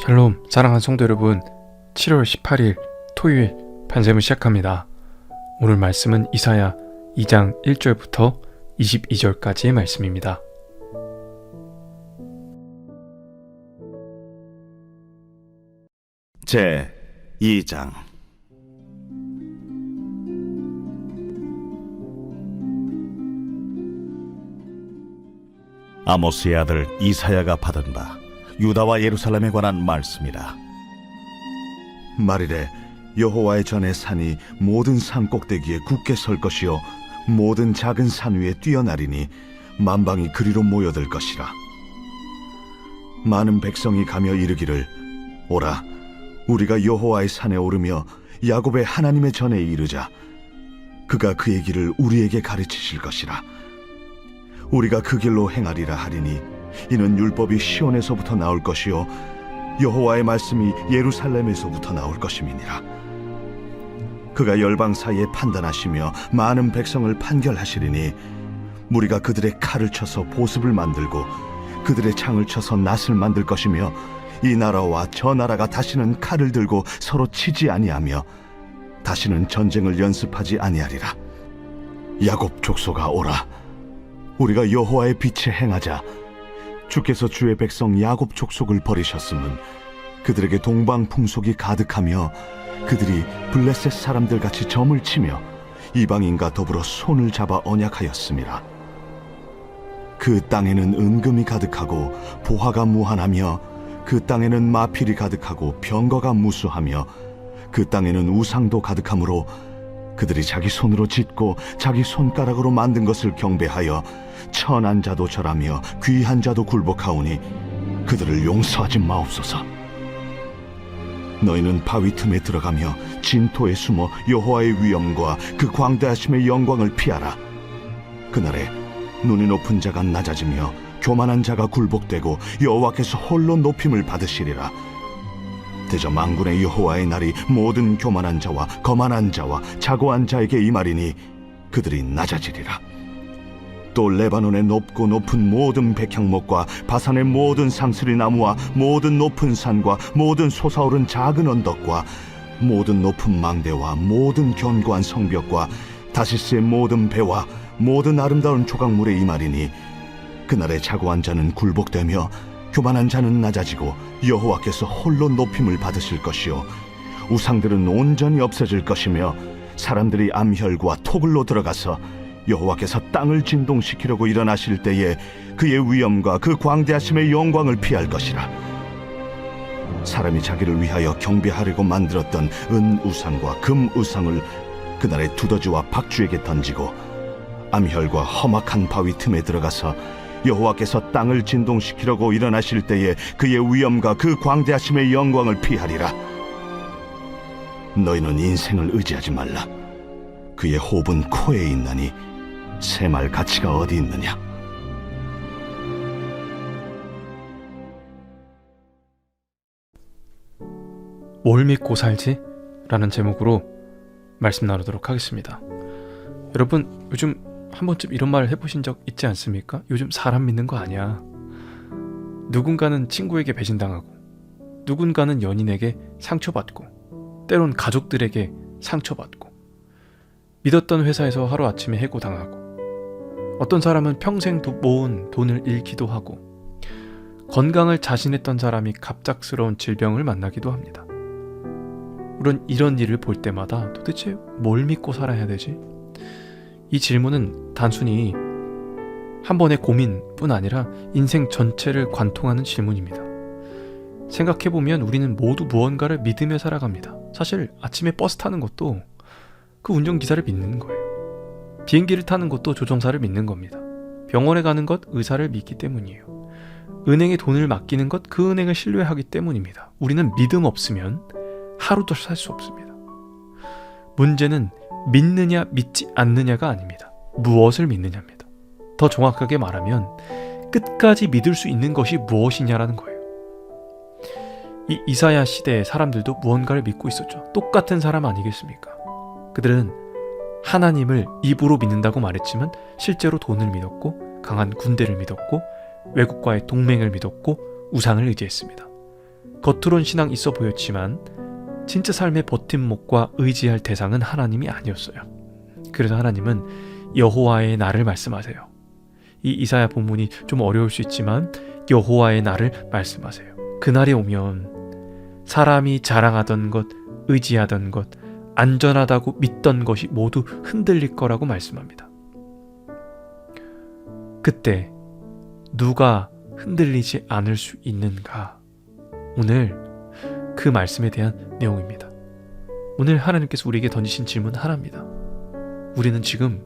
샬롬, 사랑하는 성도 여러분, 7월 18일 토요일 반샘을 시작합니다. 오늘 말씀은 이사야 2장 1절부터 22절까지의 말씀입니다. 제 2장. 아모스의 아들 이사야가 받은 바 유다와 예루살렘에 관한 말씀이라. 말이래 여호와의 전의 산이 모든 산 꼭대기에 굳게 설 것이요 모든 작은 산 위에 뛰어나리니 만방이 그리로 모여들 것이라. 많은 백성이 가며 이르기를 오라 우리가 여호와의 산에 오르며 야곱의 하나님의 전에 이르자. 그가 그의 길을 우리에게 가르치실 것이라. 우리가 그 길로 행하리라 하리니 이는 율법이 시온에서부터 나올 것이요 여호와의 말씀이 예루살렘에서부터 나올 것임이니라. 그가 열방 사이에 판단하시며 많은 백성을 판결하시리니 무리가 그들의 칼을 쳐서 보습을 만들고 그들의 창을 쳐서 낫을 만들 것이며 이 나라와 저 나라가 다시는 칼을 들고 서로 치지 아니하며 다시는 전쟁을 연습하지 아니하리라. 야곱 족속아 오라 우리가 여호와의 빛에 행하자. 주께서 주의 백성 야곱 족속을 버리셨음은 그들에게 동방 풍속이 가득하며 그들이 블레셋 사람들 같이 점을 치며 이방인과 더불어 손을 잡아 언약하였음이라. 그 땅에는 은금이 가득하고 보화가 무한하며 그 땅에는 마필이 가득하고 병거가 무수하며 그 땅에는 우상도 가득하므로 그들이 자기 손으로 짓고 자기 손가락으로 만든 것을 경배하여 천한 자도 절하며 귀한 자도 굴복하오니 그들을 용서하지 마옵소서. 너희는 바위 틈에 들어가며 진토에 숨어 여호와의 위엄과 그 광대하심의 영광을 피하라. 그날에 눈이 높은 자가 낮아지며 교만한 자가 굴복되고 여호와께서 홀로 높임을 받으시리라. 대저 만군의 여호와의 날이 모든 교만한 자와 거만한 자와 자고한 자에게 임하리니 그들이 낮아지리라. 또 레바논의 높고 높은 모든 백향목과 바산의 모든 상스리 나무와 모든 높은 산과 모든 솟아오른 작은 언덕과 모든 높은 망대와 모든 견고한 성벽과 다시스의 모든 배와 모든 아름다운 조각물에 임하리니 그날에 자고한 자는 굴복되며 교만한 자는 낮아지고 여호와께서 홀로 높임을 받으실 것이요 우상들은 온전히 없어질 것이며 사람들이 암혈과 토굴로 들어가서 여호와께서 땅을 진동시키려고 일어나실 때에 그의 위엄과 그 광대하심의 영광을 피할 것이라. 사람이 자기를 위하여 경배하려고 만들었던 은 우상과 금 우상을 그날에 두더지와 박쥐에게 던지고 암혈과 험악한 바위 틈에 들어가서 여호와께서 땅을 진동시키려고 일어나실 때에 그의 위엄과 그 광대하심의 영광을 피하리라. 너희는 인생을 의지하지 말라. 그의 호흡은 코에 있나니 새말 가치가 어디 있느냐. 뭘 믿고 살지? 라는 제목으로 말씀 나누도록 하겠습니다. 여러분, 요즘 한 번쯤 이런 말을 해보신 적 있지 않습니까? 요즘 사람 믿는 거 아니야. 누군가는 친구에게 배신당하고 누군가는 연인에게 상처받고 때론 가족들에게 상처받고 믿었던 회사에서 하루아침에 해고당하고 어떤 사람은 평생 모은 돈을 잃기도 하고 건강을 자신했던 사람이 갑작스러운 질병을 만나기도 합니다. 물론 이런 일을 볼 때마다 도대체 뭘 믿고 살아야 되지? 이 질문은 단순히 한 번의 고민뿐 아니라 인생 전체를 관통하는 질문입니다. 생각해보면 우리는 모두 무언가를 믿으며 살아갑니다. 사실 아침에 버스 타는 것도 그 운전기사를 믿는 거예요. 비행기를 타는 것도 조종사를 믿는 겁니다. 병원에 가는 것 의사를 믿기 때문이에요. 은행에 돈을 맡기는 것 그 은행을 신뢰하기 때문입니다. 우리는 믿음 없으면 하루도 살 수 없습니다. 문제는 믿느냐 믿지 않느냐가 아닙니다. 무엇을 믿느냐입니다. 더 정확하게 말하면 끝까지 믿을 수 있는 것이 무엇이냐라는 거예요. 이 이사야 시대의 사람들도 무언가를 믿고 있었죠. 똑같은 사람 아니겠습니까? 그들은 하나님을 입으로 믿는다고 말했지만 실제로 돈을 믿었고 강한 군대를 믿었고 외국과의 동맹을 믿었고 우상을 의지했습니다. 겉으론 신앙 있어 보였지만 진짜 삶의 버팀목과 의지할 대상은 하나님이 아니었어요. 그래서 하나님은 여호와의 날을 말씀하세요. 이 이사야 본문이 좀 어려울 수 있지만 여호와의 날을 말씀하세요. 그날이 오면 사람이 자랑하던 것, 의지하던 것, 안전하다고 믿던 것이 모두 흔들릴 거라고 말씀합니다. 그때 누가 흔들리지 않을 수 있는가? 오늘 그 말씀에 대한 내용입니다. 오늘 하나님께서 우리에게 던지신 질문 하나입니다. 우리는 지금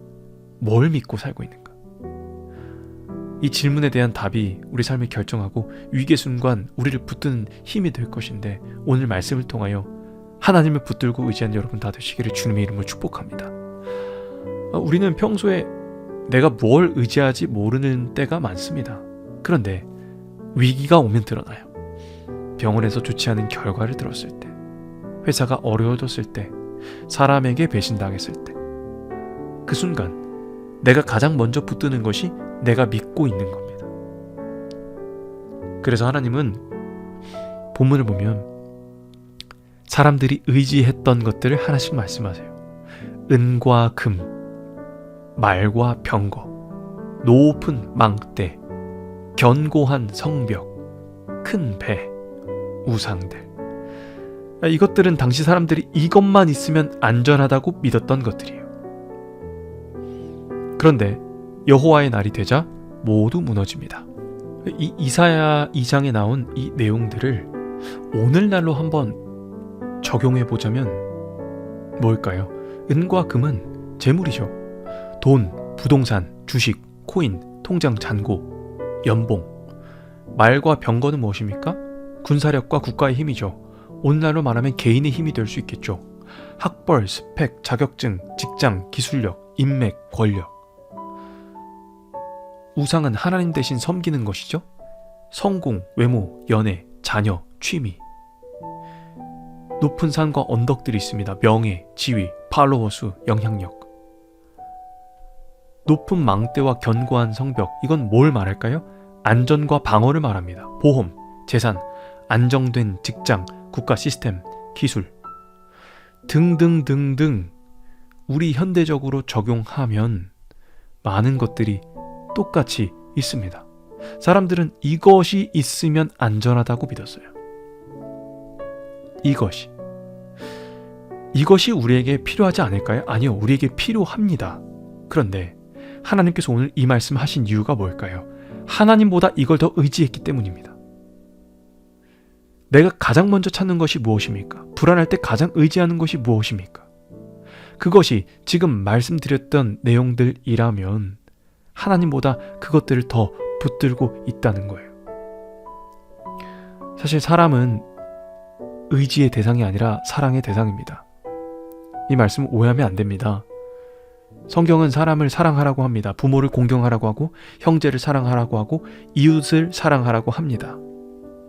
뭘 믿고 살고 있는가? 이 질문에 대한 답이 우리 삶을 결정하고 위기의 순간 우리를 붙드는 힘이 될 것인데, 오늘 말씀을 통하여 하나님을 붙들고 의지한 여러분 다 되시기를 주님의 이름으로 축복합니다. 우리는 평소에 내가 뭘 의지하지 모르는 때가 많습니다. 그런데 위기가 오면 드러나요. 병원에서 좋지 않은 결과를 들었을 때, 회사가 어려워졌을 때, 사람에게 배신당했을 때, 그 순간 내가 가장 먼저 붙드는 것이 내가 믿고 있는 겁니다. 그래서 하나님은 본문을 보면 사람들이 의지했던 것들을 하나씩 말씀하세요. 은과 금, 말과 병거, 높은 망대, 견고한 성벽, 큰 배, 우상들. 이것들은 당시 사람들이 이것만 있으면 안전하다고 믿었던 것들이에요. 그런데 여호와의 날이 되자 모두 무너집니다. 이 이사야 2장에 나온 이 내용들을 오늘날로 한번 적용해 보자면 뭘까요? 은과 금은 재물이죠. 돈, 부동산, 주식, 코인, 통장 잔고, 연봉. 말과 병거는 무엇입니까? 군사력과 국가의 힘이죠. 오늘날로 말하면 개인의 힘이 될 수 있겠죠. 학벌, 스펙, 자격증, 직장, 기술력, 인맥, 권력. 우상은 하나님 대신 섬기는 것이죠. 성공, 외모, 연애, 자녀, 취미. 높은 산과 언덕들이 있습니다. 명예, 지위, 팔로워 수, 영향력. 높은 망대와 견고한 성벽, 이건 뭘 말할까요? 안전과 방어를 말합니다. 보험, 재산, 안정된 직장, 국가 시스템, 기술 등등등등. 우리 현대적으로 적용하면 많은 것들이 똑같이 있습니다. 사람들은 이것이 있으면 안전하다고 믿었어요. 이것이 우리에게 필요하지 않을까요? 아니요, 우리에게 필요합니다. 그런데 하나님께서 오늘 이 말씀 하신 이유가 뭘까요? 하나님보다 이걸 더 의지했기 때문입니다. 내가 가장 먼저 찾는 것이 무엇입니까? 불안할 때 가장 의지하는 것이 무엇입니까? 그것이 지금 말씀드렸던 내용들이라면 하나님보다 그것들을 더 붙들고 있다는 거예요. 사실 사람은 의지의 대상이 아니라 사랑의 대상입니다. 이 말씀 오해하면 안 됩니다. 성경은 사람을 사랑하라고 합니다. 부모를 공경하라고 하고, 형제를 사랑하라고 하고, 이웃을 사랑하라고 합니다.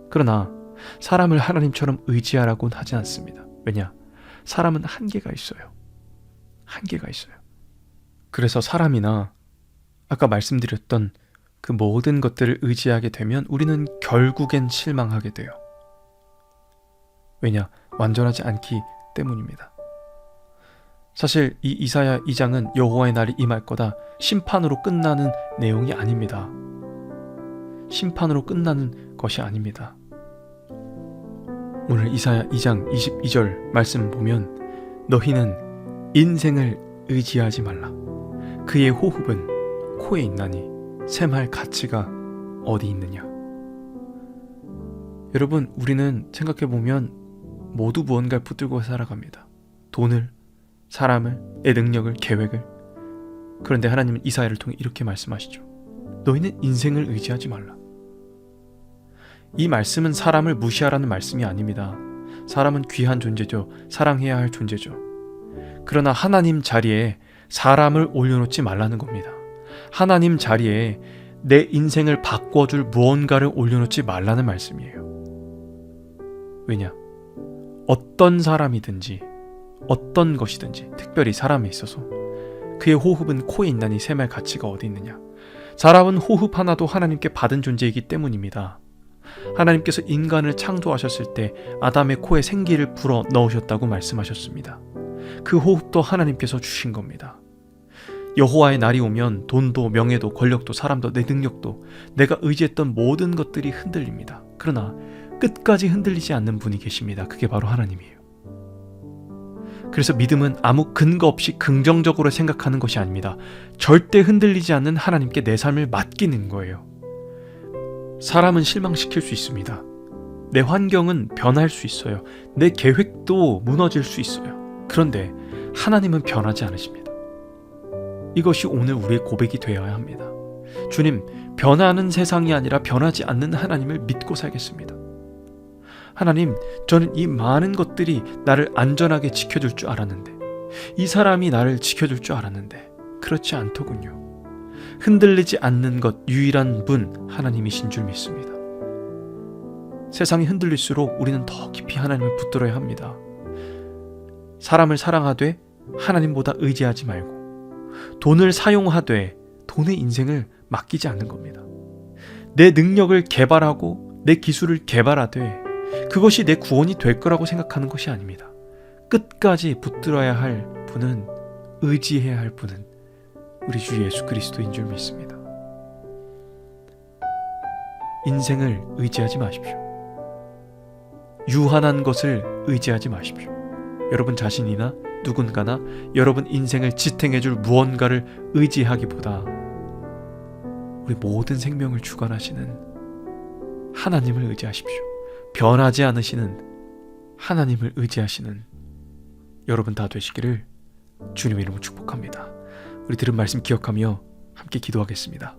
그러나 사람을 하나님처럼 의지하라고는 하지 않습니다. 왜냐? 사람은 한계가 있어요. 그래서 사람이나 아까 말씀드렸던 그 모든 것들을 의지하게 되면 우리는 결국엔 실망하게 돼요. 왜냐? 완전하지 않기 때문입니다. 사실 이 이사야 2장은 여호와의 날이 임할 거다, 심판으로 끝나는 내용이 아닙니다. 심판으로 끝나는 것이 아닙니다. 오늘 이사야 2장 22절 말씀 보면 너희는 인생을 의지하지 말라. 그의 호흡은 코에 있나니 샘할 가치가 어디 있느냐. 여러분, 우리는 생각해보면 모두 무언가를 붙들고 살아갑니다. 돈을, 사람을, 내 능력을, 계획을. 그런데 하나님은 이사야를 통해 이렇게 말씀하시죠. 너희는 인생을 의지하지 말라. 이 말씀은 사람을 무시하라는 말씀이 아닙니다. 사람은 귀한 존재죠. 사랑해야 할 존재죠. 그러나 하나님 자리에 사람을 올려놓지 말라는 겁니다. 하나님 자리에 내 인생을 바꿔줄 무언가를 올려놓지 말라는 말씀이에요. 왜냐? 어떤 사람이든지 어떤 것이든지, 특별히 사람에 있어서 그의 호흡은 코에 있나니 샘할 가치가 어디 있느냐. 사람은 호흡 하나도 하나님께 받은 존재이기 때문입니다. 하나님께서 인간을 창조하셨을 때 아담의 코에 생기를 불어 넣으셨다고 말씀하셨습니다. 그 호흡도 하나님께서 주신 겁니다. 여호와의 날이 오면 돈도 명예도 권력도 사람도 내 능력도 내가 의지했던 모든 것들이 흔들립니다. 그러나 끝까지 흔들리지 않는 분이 계십니다. 그게 바로 하나님이에요. 그래서 믿음은 아무 근거 없이 긍정적으로 생각하는 것이 아닙니다. 절대 흔들리지 않는 하나님께 내 삶을 맡기는 거예요. 사람은 실망시킬 수 있습니다. 내 환경은 변할 수 있어요. 내 계획도 무너질 수 있어요. 그런데 하나님은 변하지 않으십니다. 이것이 오늘 우리의 고백이 되어야 합니다. 주님, 변하는 세상이 아니라 변하지 않는 하나님을 믿고 살겠습니다. 하나님, 저는 이 많은 것들이 나를 안전하게 지켜줄 줄 알았는데, 이 사람이 나를 지켜줄 줄 알았는데 그렇지 않더군요. 흔들리지 않는 것 유일한 분 하나님이신 줄 믿습니다. 세상이 흔들릴수록 우리는 더 깊이 하나님을 붙들어야 합니다. 사람을 사랑하되 하나님보다 의지하지 말고, 돈을 사용하되 돈의 인생을 맡기지 않는 겁니다. 내 능력을 개발하고 내 기술을 개발하되 그것이 내 구원이 될 거라고 생각하는 것이 아닙니다. 끝까지 붙들어야 할 분은, 의지해야 할 분은 우리 주 예수 그리스도인 줄 믿습니다. 인생을 의지하지 마십시오. 유한한 것을 의지하지 마십시오. 여러분 자신이나 누군가나 여러분 인생을 지탱해줄 무언가를 의지하기보다 우리 모든 생명을 주관하시는 하나님을 의지하십시오. 변하지 않으시는 하나님을 의지하시는 여러분 다 되시기를 주님의 이름으로 축복합니다. 우리 들은 말씀 기억하며 함께 기도하겠습니다.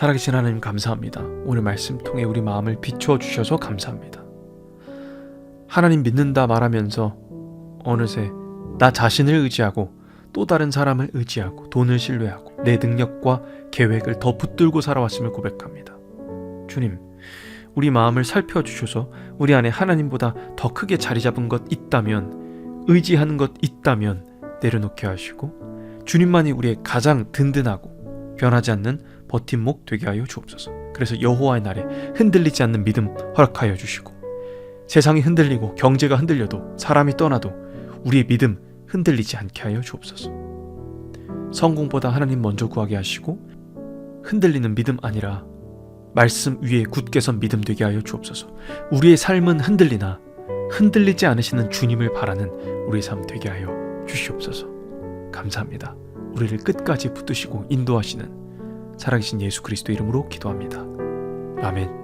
살아계신 하나님 감사합니다. 오늘 말씀 통해 우리 마음을 비추어 주셔서 감사합니다. 하나님 믿는다 말하면서 어느새 나 자신을 의지하고 또 다른 사람을 의지하고 돈을 신뢰하고 내 능력과 계획을 더 붙들고 살아왔음을 고백합니다. 주님, 우리 마음을 살펴주셔서 우리 안에 하나님보다 더 크게 자리 잡은 것 있다면, 의지하는 것 있다면 내려놓게 하시고 주님만이 우리의 가장 든든하고 변하지 않는 버팀목 되게 하여 주옵소서. 그래서 여호와의 날에 흔들리지 않는 믿음 허락하여 주시고, 세상이 흔들리고 경제가 흔들려도 사람이 떠나도 우리의 믿음 흔들리지 않게 하여 주옵소서. 성공보다 하나님 먼저 구하게 하시고 흔들리는 믿음 아니라 말씀 위에 굳게 선 믿음 되게 하여 주옵소서. 우리의 삶은 흔들리나 흔들리지 않으시는 주님을 바라는 우리의 삶 되게 하여 주시옵소서. 감사합니다. 우리를 끝까지 붙드시고 인도하시는 살아계신 예수 그리스도 이름으로 기도합니다. 아멘.